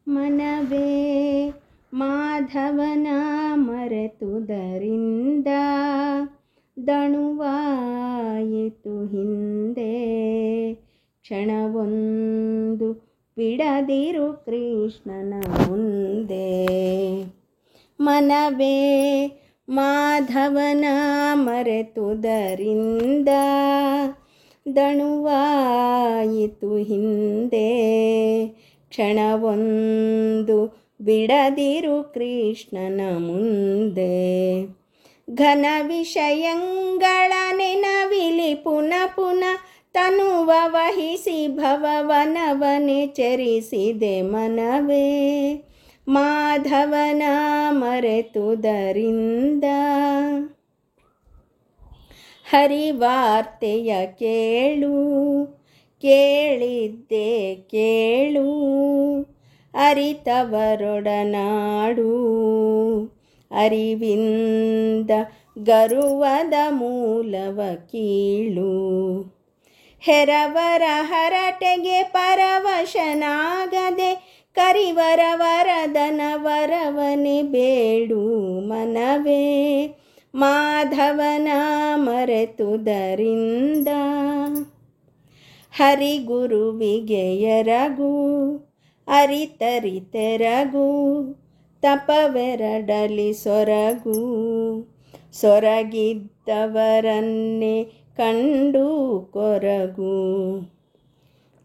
ಮನವೇ ಮಾಧವನ ಮರೆತುದರಿಂದ ದಣುವಾಯಿತು ಹಿಂದೆ. ಕ್ಷಣವೊಂದು ಬಿಡದಿರು ಕೃಷ್ಣನ ಮುಂದೆ. ಮನವೇ ಮಾಧವನ ಮರೆತುದರಿಂದ ದಣುವಾಯಿತು ಹಿಂದೆ. ಕ್ಷಣವೊಂದು ಬಿಡದಿರು ಕೃಷ್ಣನ ಮುಂದೆ. ಘನ ವಿಷಯಗಳ ನೆನವಿಲಿ ಪುನಃ ಪುನಃ ತನುವ ವಹಿಸಿ ಭವವನವನೆ ಚರಿಸಿದೆ ಮನವೇ ಮಾಧವನ ಮರೆತುದರಿಂದ. ಹರಿವಾರ್ತೆಯ ಕೇಳು ಕೇಳಿದ್ದೆ ಕೇಳು, ಅರಿತವರೊಡನಾಡು ಅರಿವಿಂದ ಗರುವದ ಮೂಲವ ಕೀಳು. ಹೆರವರ ಹರಟೆಗೆ ಪರವಶನಾಗದೆ ಕರಿವರ ವರದನ ವರವನೆ ಬೇಡು ಮನವೇ ಮಾಧವನ ಮರೆತುದರಿಂದ. ಹರಿಗುರುವಿಗೆ ಎರಗು ಅರಿತರಿತೆರಗು, ತಪವೆರಡಲಿ ಸೊರಗು ಸೊರಗಿದ್ದವರನ್ನೇ ಕಂಡು ಕೊರಗು.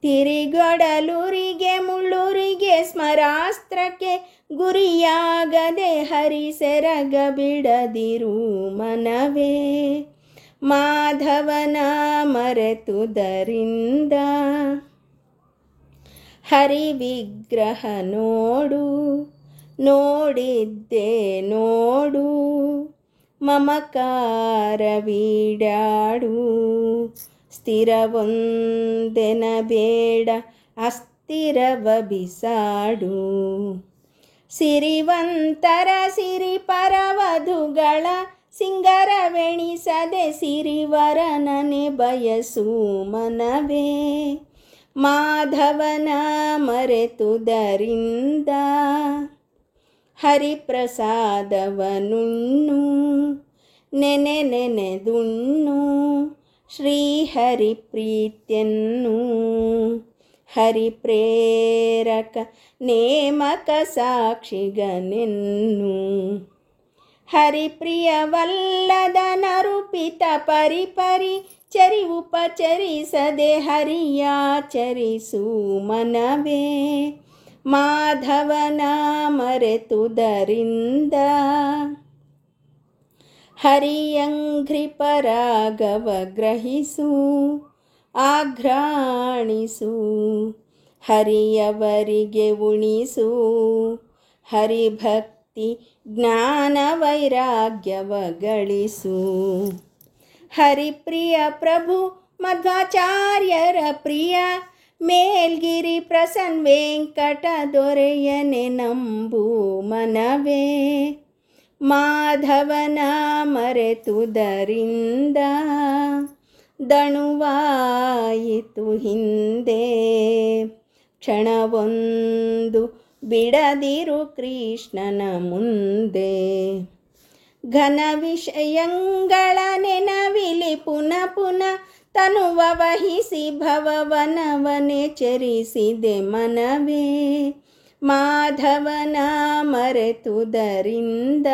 ತಿರಿಗೊಡಲುರಿಗೆ ಮುಳ್ಳುರಿಗೆ ಸ್ಮರಾಸ್ತ್ರಕ್ಕೆ ಗುರಿಯಾಗದೆ ಹರಿಸೆರಗ ಬಿಡದಿರು ಮನವೇ ಮಾಧವನ ಮರೆತುದರಿಂದ. ಹರಿವಿಗ್ರಹ ನೋಡು ನೋಡಿದ್ದೆ ನೋಡು, ಮಮಕಾರವೀಡಾಡು ಸ್ಥಿರವೊಂದೆನ ಬೇಡ ಅಸ್ಥಿರವ ಬಿಸಾಡು. ಸಿರಿವಂತರ ಸಿರಿ ಪರವಧುಗಳ ಸಿಂಗರವೆಣಿಸದೆ ಸಿರಿವರನನೆ ಬಯಸು ಮನವೇ ಮಾಧವನ ಮರೆತುದರಿಂದ. ಹರಿಪ್ರಸಾದವನುಣ್ಣು ನೆನೆ ನೆನೆದುಣ್ಣು, ಶ್ರೀಹರಿ ಪ್ರೀತ್ಯನ್ನು ಹರಿಪ್ರೇರಕ ನೇಮಕ ಸಾಕ್ಷಿಗನೆನ್ನು. ಹರಿಪ್ರಿಯವಲ್ಲದ ನರುಪಿತ ಪರಿಪರಿ ಚರಿ ಉಪಚರಿಸದೆ ಹರಿಯಾಚರಿಸು ಮನವೇ ಮಾಧವನ ಮರೆತುದರಿಂದ. ಹರಿಯಂಘ್ರಿ ಪರಾಗವ ಗ್ರಹಿಸು ಆಘ್ರಾಣಿಸು, ಹರಿಯವರಿಗೆ ಉಣಿಸು ಹರಿಭಕ್ತಿ ಜ್ಞಾನ ವೈರಾಗ್ಯವ ಗಳಿಸು. ಹರಿಪ್ರಿಯ ಪ್ರಭು ಮಧ್ವಾಚಾರ್ಯರ ಪ್ರಿಯ ಮೇಲ್ಗಿರಿ ಪ್ರಸನ್ನ ವೆಂಕಟ ದೊರೆಯನೆ ನಂಬು ಮನವೇ ಮಾಧವನ ಮರೆತುದರಿಂದ. ದಣುವಾಯಿತು ಹಿಂದೆ ಕ್ಷಣವೊಂದು ಬಿಡದಿರು ಕೃಷ್ಣನ ಮುಂದೆ. ಘನ ವಿಷಯಗಳ ನೆನವಿಲಿ ಪುನಃ ಪುನಃ ತನುವ ವಹಿಸಿ ಭವವನವನೆ ಚರಿಸಿದೆ ಮನವೇ ಮಾಧವನ ಮರೆತುದರಿಂದ.